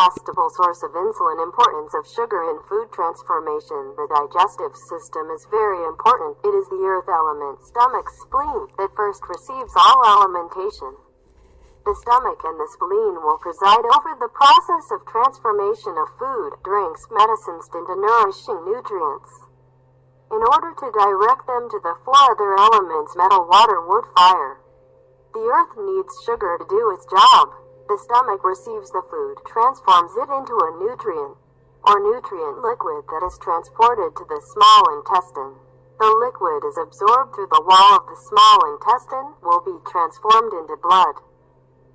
inexhaustible source of insulin. Importance of sugar in food transformation. The digestive system is very important. It is the earth element, stomach, spleen, that first receives all alimentation. The stomach and the spleen will preside over the process of transformation of food, drinks, medicines into nourishing nutrients. In order to direct them to the four other elements, metal, water, wood, fire. The earth needs sugar to do its job. The stomach receives the food, transforms it into a nutrient, or nutrient liquid that is transported to the small intestine. The liquid is absorbed through the wall of the small intestine, will be transformed into blood,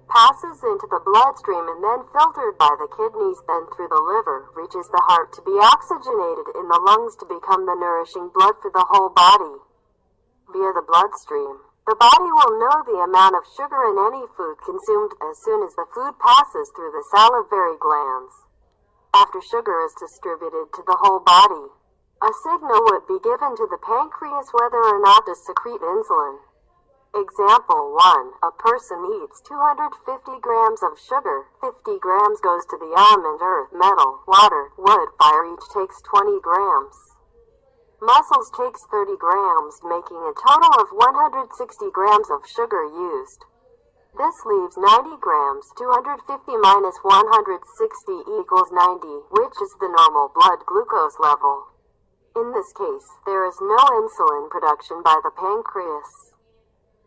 passes into the bloodstream and then filtered by the kidneys, then through the liver, reaches the heart to be oxygenated, in the lungs to become the nourishing blood for the whole body. Via the bloodstream, the body will know the amount of sugar in any food consumed as soon as the food passes through the salivary glands. After sugar is distributed to the whole body, a signal would be given to the pancreas whether or not to secrete insulin. Example 1. A person eats 250 grams of sugar. 50 grams goes to the element earth, metal, water, wood, fire. Each takes 20 grams. Muscles takes 30 grams, making a total of 160 grams of sugar used. This leaves 90 grams. 250 minus 160 equals 90, which is the normal blood glucose level. In this case, there is no insulin production by the pancreas.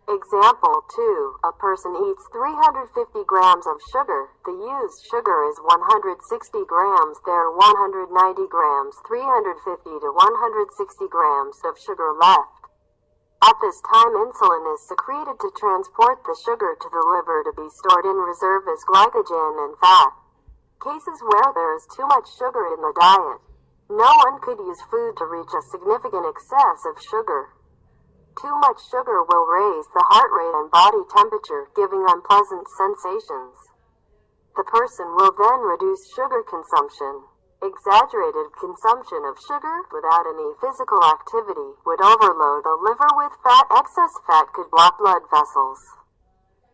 Example 2. A person eats 350 grams of sugar. The used sugar is 160 grams. There are 190 grams, 350 to 160 grams of sugar left. At this time, insulin is secreted to transport the sugar to the liver to be stored in reserve as glycogen and fat. Cases where there is too much sugar in the diet. No one could use food to reach a significant excess of sugar. Too much sugar will raise the heart rate and body temperature, giving unpleasant sensations. The person will then reduce sugar consumption. Exaggerated consumption of sugar without any physical activity would overload the liver with fat. Excess fat could block blood vessels.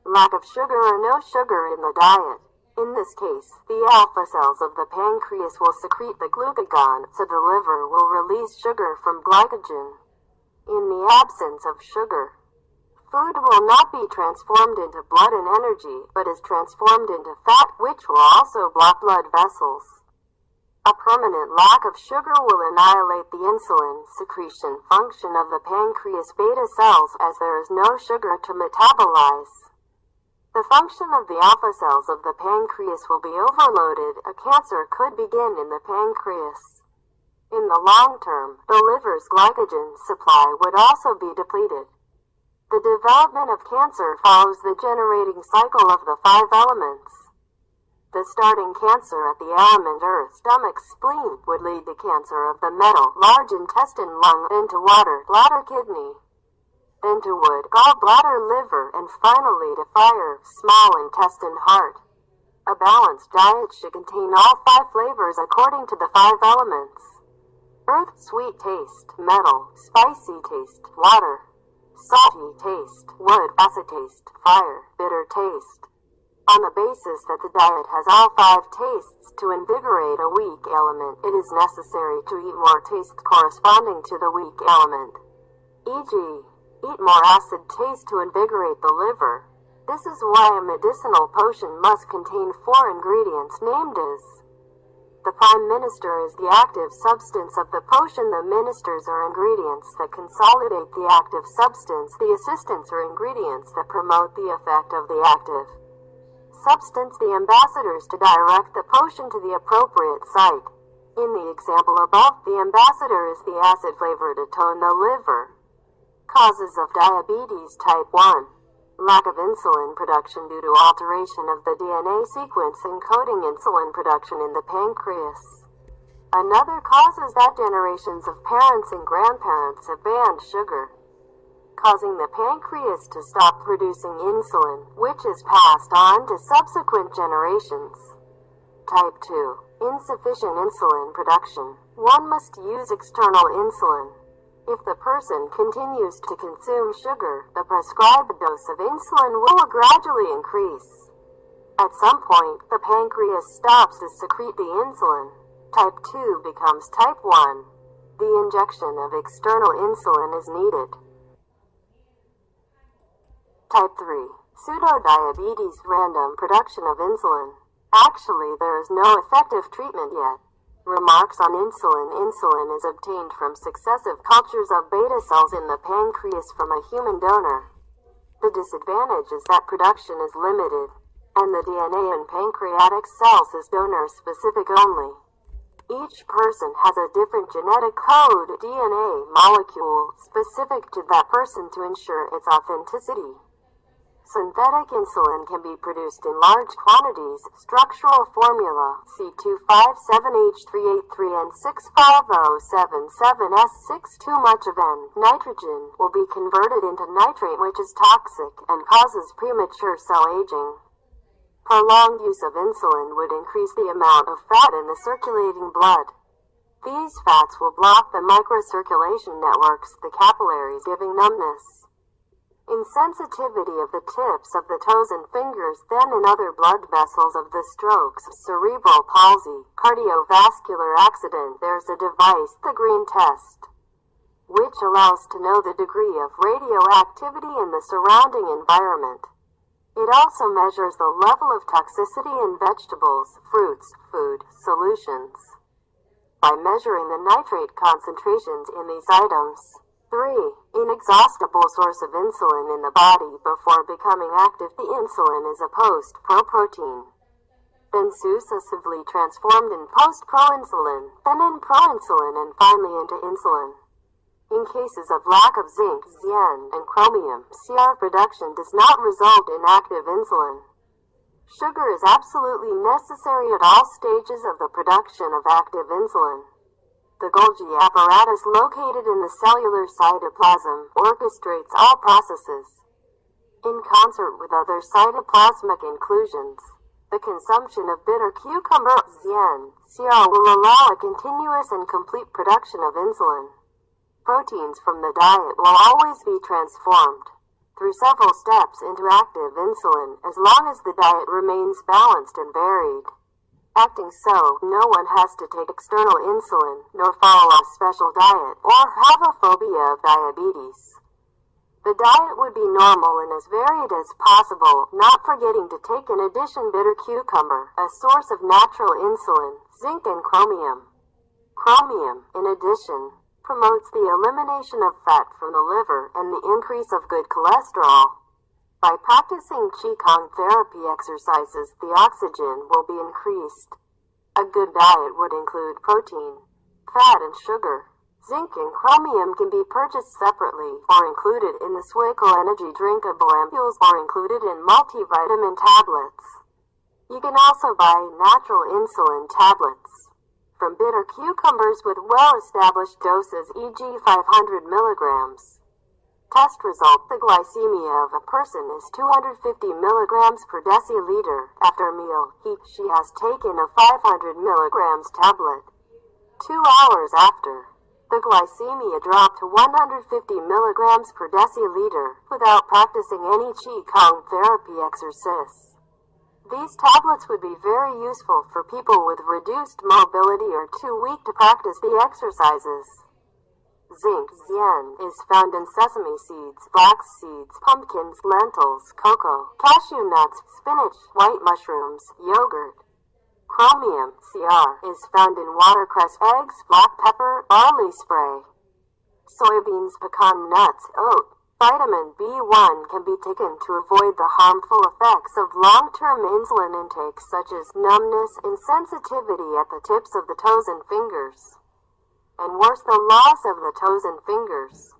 Lack of sugar or no sugar in the diet. In this case, the alpha cells of the pancreas will secrete the glucagon, so the liver will release sugar from glycogen. In the absence of sugar, food will not be transformed into blood and energy, but is transformed into fat, which will also block blood vessels. A permanent lack of sugar will annihilate the insulin secretion function of the pancreas beta cells, as there is no sugar to metabolize. The function of the alpha cells of the pancreas will be overloaded. A cancer could begin in the pancreas. In the long term, the liver's glycogen supply would also be depleted. The development of cancer follows the generating cycle of the 5 elements. The starting cancer at the element earth, stomach, spleen, would lead to cancer of the metal, large intestine, lung, then to water, bladder, kidney, then to wood, gallbladder, liver, and finally to fire, small intestine, heart. A balanced diet should contain all 5 flavors according to the 5 elements. Earth, sweet taste, metal, spicy taste, water, salty taste, wood, acid taste, fire, bitter taste. On the basis that the diet has all 5 tastes, to invigorate a weak element, it is necessary to eat more taste corresponding to the weak element. E.g., eat more acid taste to invigorate the liver. This is why a medicinal potion must contain 4 ingredients named as. The prime minister is the active substance of the potion. The ministers are ingredients that consolidate the active substance. The assistants are ingredients that promote the effect of the active substance. The ambassadors to direct the potion to the appropriate site. In the example above, the ambassador is the acid flavor to tone the liver. Causes of diabetes type 1. Lack of insulin production due to alteration of the DNA sequence encoding insulin production in the pancreas. Another cause is that generations of parents and grandparents have banned sugar, causing the pancreas to stop producing insulin, which is passed on to subsequent generations. Type 2. Insufficient insulin production. One must use external insulin. If the person continues to consume sugar, the prescribed dose of insulin will gradually increase. At some point, the pancreas stops to secrete the insulin. Type 2 becomes type 1. The injection of external insulin is needed. Type 3. Pseudo-diabetes, random production of insulin. Actually, there is no effective treatment yet. Remarks on insulin. Insulin is obtained from successive cultures of beta cells in the pancreas from a human donor. The disadvantage is that production is limited, and the DNA in pancreatic cells is donor-specific only. Each person has a different genetic code, DNA molecule, specific to that person to ensure its authenticity. Synthetic insulin can be produced in large quantities. Structural formula C257H383 and 65077S6. Too much of N, nitrogen, will be converted into nitrate, which is toxic and causes premature cell aging. Prolonged use of insulin would increase the amount of fat in the circulating blood. These fats will block the microcirculation networks, the capillaries, giving numbness. Insensitivity of the tips of the toes and fingers, then in other blood vessels of the strokes, cerebral palsy, cardiovascular accident. There's a device, the green test, which allows to know the degree of radioactivity in the surrounding environment. It also measures the level of toxicity in vegetables, fruits, food, solutions, by measuring the nitrate concentrations in these items. 3. Inexhaustible source of insulin in the body. Before becoming active, the insulin is a post-pro-protein, then successively transformed in post-proinsulin, then in proinsulin, and finally into insulin. In cases of lack of zinc, Zn, and chromium, Cr production does not result in active insulin. Sugar is absolutely necessary at all stages of the production of active insulin. The Golgi apparatus located in the cellular cytoplasm orchestrates all processes. In concert with other cytoplasmic inclusions, the consumption of bitter cucumber, Zn, Cr will allow a continuous and complete production of insulin. Proteins from the diet will always be transformed through several steps into active insulin as long as the diet remains balanced and varied. Acting so, no one has to take external insulin, nor follow a special diet, or have a phobia of diabetes. The diet would be normal and as varied as possible, not forgetting to take in addition bitter cucumber, a source of natural insulin, zinc and chromium. Chromium, in addition, promotes the elimination of fat from the liver and the increase of good cholesterol. By practicing Qigong therapy exercises, the oxygen will be increased. A good diet would include protein, fat, and sugar. Zinc and chromium can be purchased separately or included in the Swickle Energy drinkable ampules or included in multivitamin tablets. You can also buy natural insulin tablets from bitter cucumbers with well-established doses, e.g. 500 milligrams. Test result: the glycemia of a person is 250 milligrams per deciliter. After a meal, she has taken a 500 milligrams tablet. 2 hours after, the glycemia dropped to 150 milligrams per deciliter without practicing any Qigong therapy exercise. These tablets would be very useful for people with reduced mobility or too weak to practice the exercises. Zinc, Zn, is found in sesame seeds, flax seeds, pumpkins, lentils, cocoa, cashew nuts, spinach, white mushrooms, yogurt. Chromium, Cr, is found in watercress, eggs, black pepper, barley spray, soybeans, pecan nuts, oat. Vitamin B1 can be taken to avoid the harmful effects of long-term insulin intake such as numbness, insensitivity at the tips of the toes and fingers, and worse, the loss of the toes and fingers.